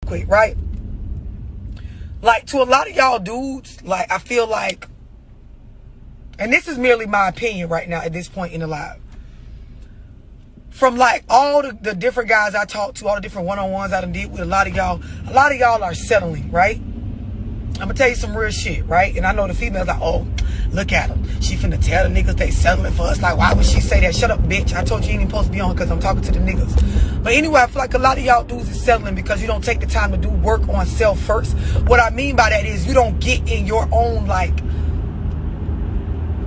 quick, right? Like, to a lot of y'all dudes, like, I feel like, and this is merely my opinion right now at this point in the live, from like all the different guys I talk to, all the different one-on-ones I done did with a lot of y'all are settling, right? I'm gonna tell you some real shit, right? And I know the females like, oh, look at them. She finna tell the niggas they settling for us. Like, why would she say that? Shut up, bitch. I told you ain't even supposed to be on because I'm talking to the niggas. But anyway, I feel like a lot of y'all dudes is settling because you don't take the time to do work on self first. What I mean by that is you don't get in your own, like,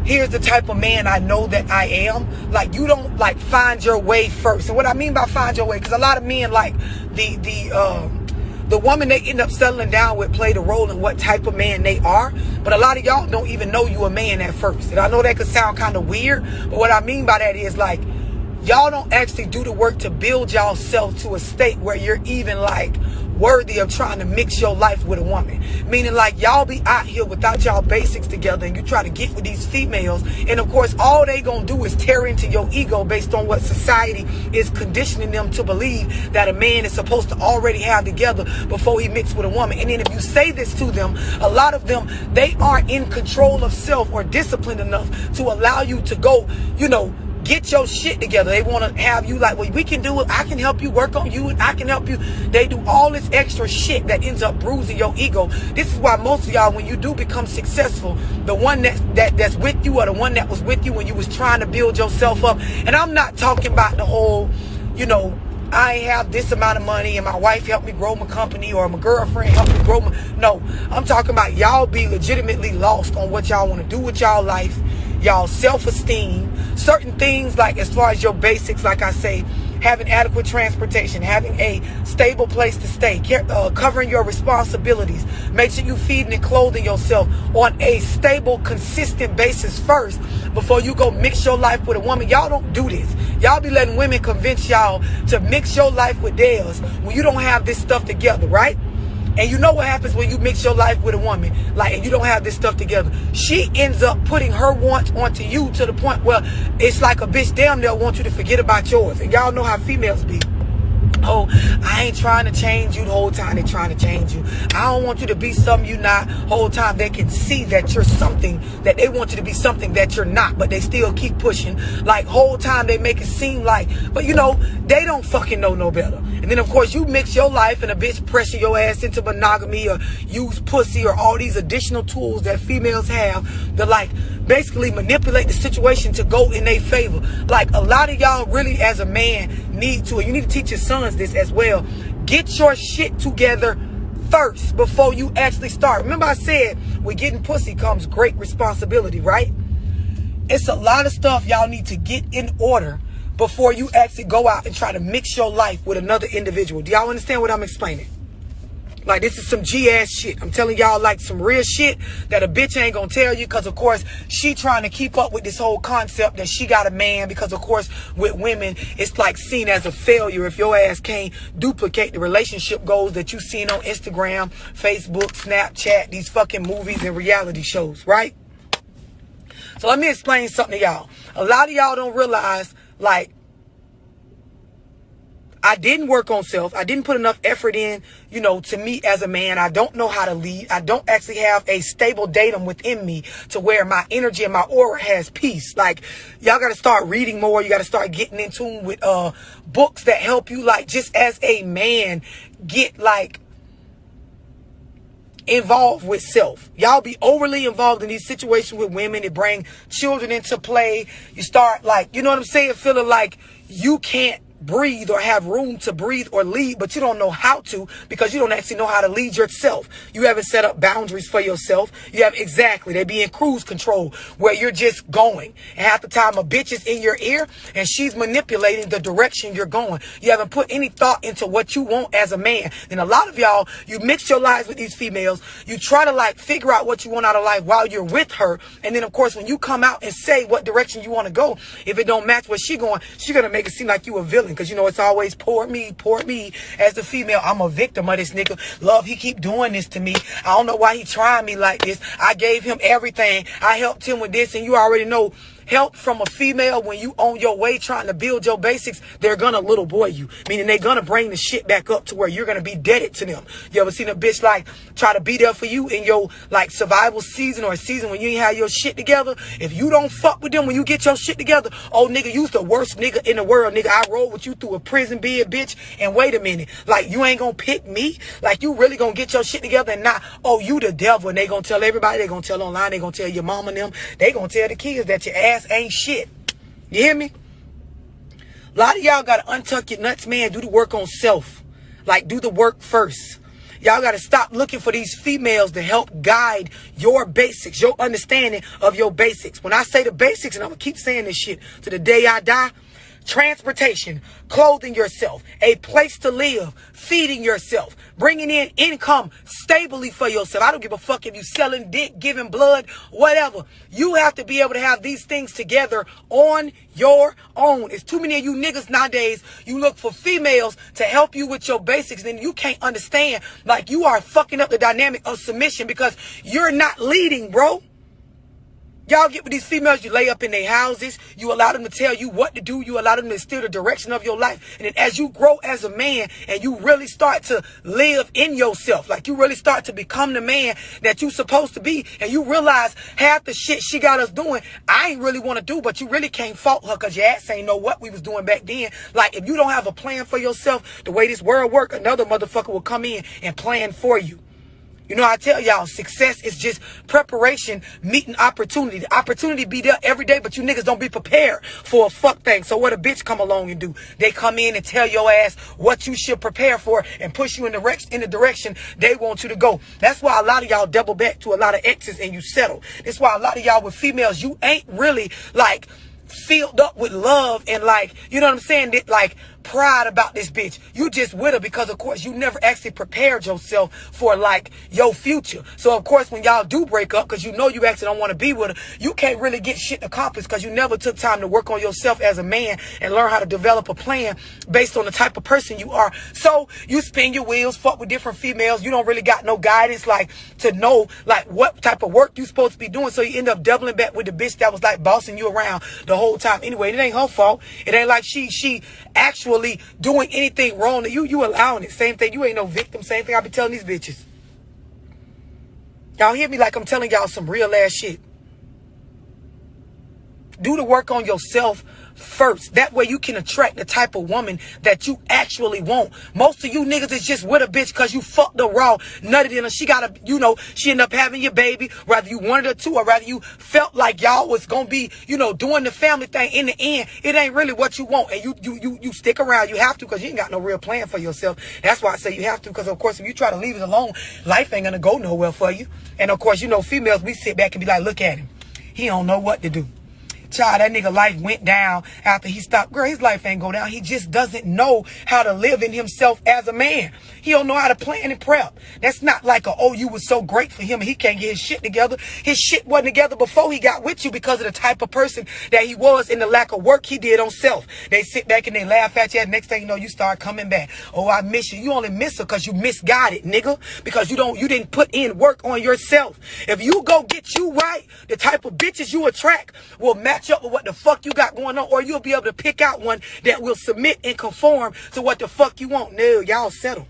here's the type of man I know that I am. Like, you don't, like, find your way first. And what I mean by find your way, because a lot of men, like, the woman they end up settling down with play the role in what type of man they are. But a lot of y'all don't even know you a man at first. And I know that could sound kind of weird, but what I mean by that is, like, y'all don't actually do the work to build y'all self to a state where you're even, like, worthy of trying to mix your life with a woman. Meaning, like, y'all be out here without y'all basics together and you try to get with these females, and of course all they gonna do is tear into your ego based on what society is conditioning them to believe that a man is supposed to already have together before he mix with a woman. And then if you say this to them, a lot of them, they aren't in control of self or disciplined enough to allow you to go, you know, get your shit together. They want to have you like, well, we can do it. I can help you work on you and I can help you. They do all this extra shit that ends up bruising your ego. This is why most of y'all, when you do become successful, the one that's with you or the one that was with you when you was trying to build yourself up. And I'm not talking about the whole, you know, I have this amount of money and my wife helped me grow my company or my girlfriend helped me grow my... No, I'm talking about y'all be legitimately lost on what y'all want to do with y'all life, y'all self-esteem, certain things like as far as your basics, like I say, having adequate transportation, having a stable place to stay, covering your responsibilities, make sure you feeding and clothing yourself on a stable, consistent basis first before you go mix your life with a woman. Y'all don't do this. Y'all be letting women convince y'all to mix your life with theirs when you don't have this stuff together, right? And you know what happens when you mix your life with a woman, like, and you don't have this stuff together. She ends up putting her wants onto you to the point where it's like a bitch damn near want you to forget about yours. And y'all know how females be. Oh, I ain't trying to change you the whole time. They trying to change you. I don't want you to be something you not. Whole time they can see that you're something, that they want you to be something that you're not, but they still keep pushing. Like, whole time they make it seem like, but you know, they don't fucking know no better. And then of course you mix your life and a bitch pressure your ass into monogamy or use pussy or all these additional tools that females have to, like, basically manipulate the situation to go in their favor. Like, a lot of y'all really as a man need to, and you need to teach your sons this as well, get your shit together first before you actually start. Remember I said with getting pussy comes great responsibility, right? It's a lot of stuff y'all need to get in order before you actually go out and try to mix your life with another individual. Do y'all understand what I'm explaining? Like, this is some G-ass shit. I'm telling y'all, like, some real shit that a bitch ain't gonna tell you, because, of course, she trying to keep up with this whole concept that she got a man, because, of course, with women, it's, like, seen as a failure if your ass can't duplicate the relationship goals that you seen on Instagram, Facebook, Snapchat, these fucking movies and reality shows, right? So let me explain something to y'all. A lot of y'all don't realize, like, I didn't work on self. I didn't put enough effort in, you know, to me as a man. I don't know how to lead. I don't actually have a stable datum within me to where my energy and my aura has peace. Like, y'all got to start reading more. You got to start getting in tune with books that help you, like, just as a man, get, like, involved with self. Y'all be overly involved in these situations with women. It bring children into play. You start, like, you know what I'm saying, feeling like you can't breathe or have room to breathe or lead, but you don't know how to, because you don't actually know how to lead yourself. You haven't set up boundaries for yourself. You have, exactly, they be in cruise control where you're just going, and half the time a bitch is in your ear and she's manipulating the direction you're going. You haven't put any thought into what you want as a man. And a lot of y'all, you mix your lives with these females. You try to, like, figure out what you want out of life while you're with her, and then of course when you come out and say what direction you want to go, if it don't match where she going, she's gonna make it seem like you a villain. Because, you know, it's always poor me. As the female, I'm a victim of this nigga. Love, he keep doing this to me. I don't know why he trying me like this. I gave him everything. I helped him with this. And you already know help from a female when you on your way trying to build your basics, they're gonna little boy you. Meaning they're gonna bring the shit back up to where you're gonna be indebted to them. You ever seen a bitch like try to be there for you in your like survival season or a season when you ain't have your shit together? If you don't fuck with them when you get your shit together, oh nigga, you's the worst nigga in the world, nigga. I rolled with you through a prison bed, bitch. And wait a minute, like you ain't gonna pick me? Like you really gonna get your shit together and not, oh, you the devil, and they gonna tell everybody, they gonna tell online, they gonna tell your mama and them, they gonna tell the kids that your ass ain't shit. You hear me? A lot of y'all gotta untuck your nuts, man. Do the work on self. Like, do the work first. Y'all gotta stop looking for these females to help guide your basics, your understanding of your basics. When I say the basics, and I'm gonna keep saying this shit to the day I die: transportation, clothing yourself, a place to live, feeding yourself, bringing in income stably for yourself. I don't give a fuck if you selling dick, giving blood, whatever. You have to be able to have these things together on your own. It's too many of you niggas nowadays, you look for females to help you with your basics, then you can't understand. Like, you are fucking up the dynamic of submission because you're not leading, bro. Y'all get with these females, you lay up in their houses, you allow them to tell you what to do, you allow them to steer the direction of your life. And then as you grow as a man and you really start to live in yourself, like you really start to become the man that you supposed to be, and you realize half the shit she got us doing, I ain't really want to do, but you really can't fault her because your ass ain't know what we was doing back then. Like, if you don't have a plan for yourself, the way this world work, another motherfucker will come in and plan for you. You know, I tell y'all, success is just preparation meeting opportunity. The opportunity be there every day, but you niggas don't be prepared for a fuck thing. So what a bitch come along and do? They come in and tell your ass what you should prepare for and push you in the direction they want you to go. That's why a lot of y'all double back to a lot of exes and you settle. That's why a lot of y'all with females, you ain't really like filled up with love and like, you know what I'm saying, that like pride about this bitch. You just with her because of course you never actually prepared yourself for like your future. So of course when y'all do break up, because you know you actually don't want to be with her, you can't really get shit accomplished because you never took time to work on yourself as a man and learn how to develop a plan based on the type of person you are. So you spin your wheels, fuck with different females. You don't really got no guidance like to know like what type of work you supposed to be doing. So you end up doubling back with the bitch that was like bossing you around the whole time. Anyway, it ain't her fault. It ain't like she actually doing anything wrong to you. You allowing it. Same thing. You ain't no victim. Same thing I be telling these bitches. Y'all hear me like I'm telling y'all some real ass shit. Do the work on yourself first. That way you can attract the type of woman that you actually want. Most of you niggas is just with a bitch because you fucked her raw, nutted in her. She got a, you know, she ended up having your baby, whether you wanted her to or rather you felt like y'all was gonna be, you know, doing the family thing. In the end, it ain't really what you want. And you stick around. You have to because you ain't got no real plan for yourself. That's why I say you have to, because of course if you try to leave it alone, life ain't gonna go nowhere for you. And of course, you know, females, we sit back and be like, look at him. He don't know what to do. Child, that nigga life went down after he stopped. Girl, his life ain't go down. He just doesn't know how to live in himself as a man. He don't know how to plan and prep. That's not like oh, you was so great for him and he can't get his shit together. His shit wasn't together before he got with you because of the type of person that he was and the lack of work he did on self. They sit back and they laugh at you. And next thing you know, you start coming back. Oh, I miss you. You only miss her because you misguided, nigga. Because you didn't put in work on yourself. If you go get you right, the type of bitches you attract will match up with what the fuck you got going on, or you'll be able to pick out one that will submit and conform to what the fuck you want. No, y'all settle.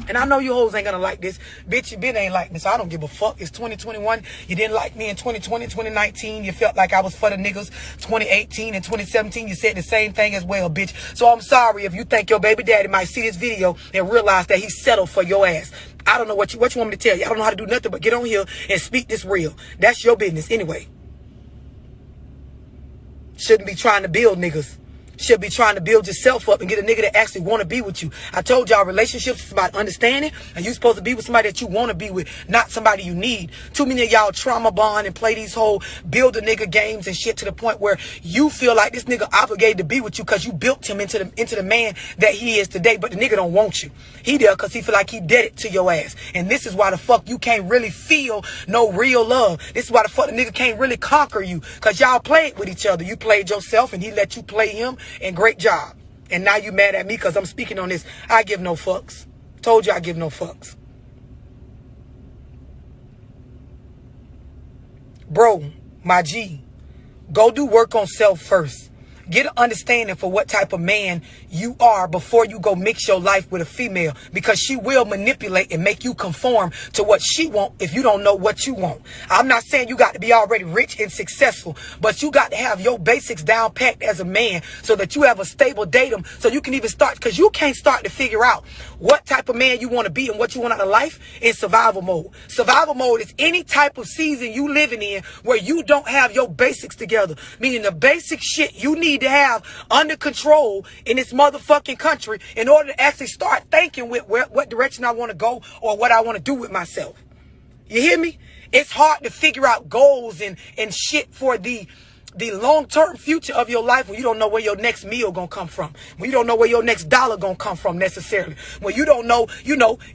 And I know you hoes ain't gonna like this. Bitch, you been ain't like me, so I don't give a fuck. It's 2021. You didn't like me in 2020, 2019. You felt like I was for the niggas. 2018 and 2017, you said the same thing as well, bitch. So I'm sorry if you think your baby daddy might see this video and realize that he settled for your ass. I don't know what you want me to tell you. I don't know how to do nothing but get on here and speak this real. That's your business anyway. Shouldn't be trying to build niggas. Should be trying to build yourself up and get a nigga that actually want to be with you. I told y'all relationships is about understanding, and you supposed to be with somebody that you want to be with, not somebody you need. Too many of y'all trauma bond and play these whole build a nigga games and shit to the point where you feel like this nigga obligated to be with you because you built him into the man that he is today, but the nigga don't want you. He there because he feel like he did it to your ass. And this is why the fuck you can't really feel no real love. This is why the fuck the nigga can't really conquer you, because y'all played with each other. You played yourself and he let you play him. And great job. And now you mad at me because I'm speaking on this. I give no fucks. Told you I give no fucks. Bro, my G, Go do work on self first. Get an understanding for what type of man you are before you go mix your life with a female, because she will manipulate and make you conform to what she wants if you don't know what you want. I'm not saying you got to be already rich and successful, but you got to have your basics down packed as a man so that you have a stable datum so you can even start, because you can't start to figure out what type of man you want to be and what you want out of life in survival mode. Survival mode is any type of season you living in where you don't have your basics together, meaning the basic shit you need to have under control in this motherfucking country in order to actually start thinking with what direction I want to go or what I want to do with myself. You hear me? It's hard to figure out goals and shit for the long-term future of your life when you don't know where your next meal gonna come from, when you don't know where your next dollar gonna come from necessarily, when you don't know,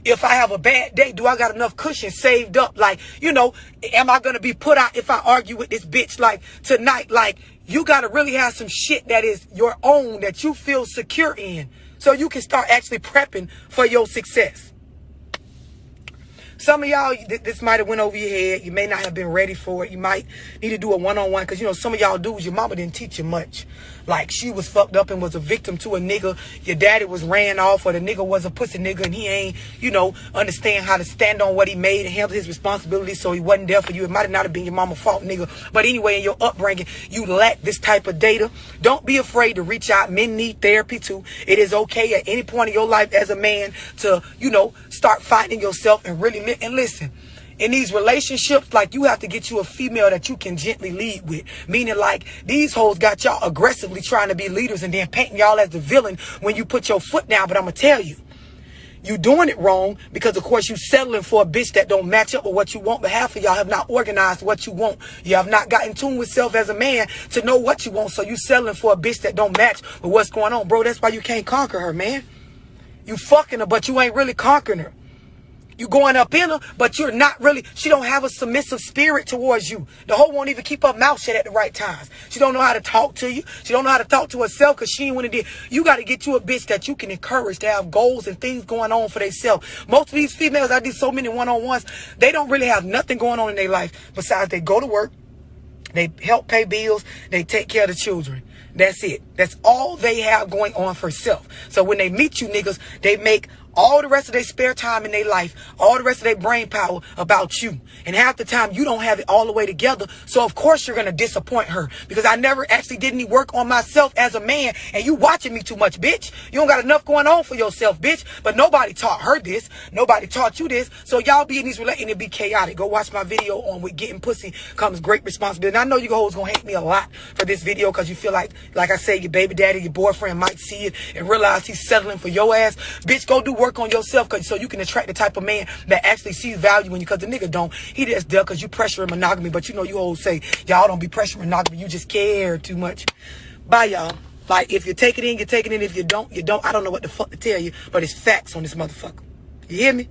if I have a bad day, do I got enough cushion saved up? Like, am I gonna be put out if I argue with this bitch like tonight? Like, you gotta really have some shit that is your own, that you feel secure in, so you can start actually prepping for your success. Some of y'all, this might have went over your head. You may not have been ready for it. You might need to do a one-on-one, because, some of y'all dudes, your mama didn't teach you much. Like, she was fucked up and was a victim to a nigga. Your daddy was ran off, or the nigga was a pussy nigga, and he ain't, understand how to stand on what he made and handle his responsibilities, so he wasn't there for you. It might not have been your mama's fault, nigga. But anyway, in your upbringing, you lack this type of data. Don't be afraid to reach out. Men need therapy, too. It is okay at any point in your life as a man to, start finding yourself and really and listen. In these relationships, like, you have to get you a female that you can gently lead with. Meaning, like, these hoes got y'all aggressively trying to be leaders and then painting y'all as the villain when you put your foot down. But I'm going to tell you, you doing it wrong, because, of course, you settling for a bitch that don't match up with what you want. But half of y'all have not organized what you want. You have not got in tune with self as a man to know what you want. So you settling for a bitch that don't match with what's going on. Bro, that's why you can't conquer her, man. You fucking her, but you ain't really conquering her. You going up in her, but you're not really, she don't have a submissive spirit towards you. The hoe won't even keep her mouth shut at the right times. She don't know how to talk to you. She don't know how to talk to herself, because she ain't want to do. You got to get you a bitch that you can encourage to have goals and things going on for themselves. Most of these females, I did so many one-on-ones, they don't really have nothing going on in their life besides they go to work, they help pay bills, they take care of the children. That's it. That's all they have going on for self. So when they meet you niggas, they make all the rest of their spare time in their life, all the rest of their brain power about you. And half the time you don't have it all the way together. So of course you're going to disappoint her, because I never actually did any work on myself as a man, and you watching me too much, bitch. You don't got enough going on for yourself, bitch. But nobody taught her this. Nobody taught you this. So y'all be in these relations and it be chaotic. Go watch my video on with getting pussy comes great responsibility. And I know you hoes going to hate me a lot for this video, because you feel like I say, your baby daddy, your boyfriend might see it and realize he's settling for your ass. Bitch, go do work on yourself, so you can attract the type of man that actually sees value in you, because the nigga don't. He just there because you pressure monogamy. But you always say, y'all don't be pressure monogamy. You just care too much. Bye, y'all. Like, if you take it in, you take it in. If you don't, you don't. I don't know what the fuck to tell you, but it's facts on this motherfucker. You hear me?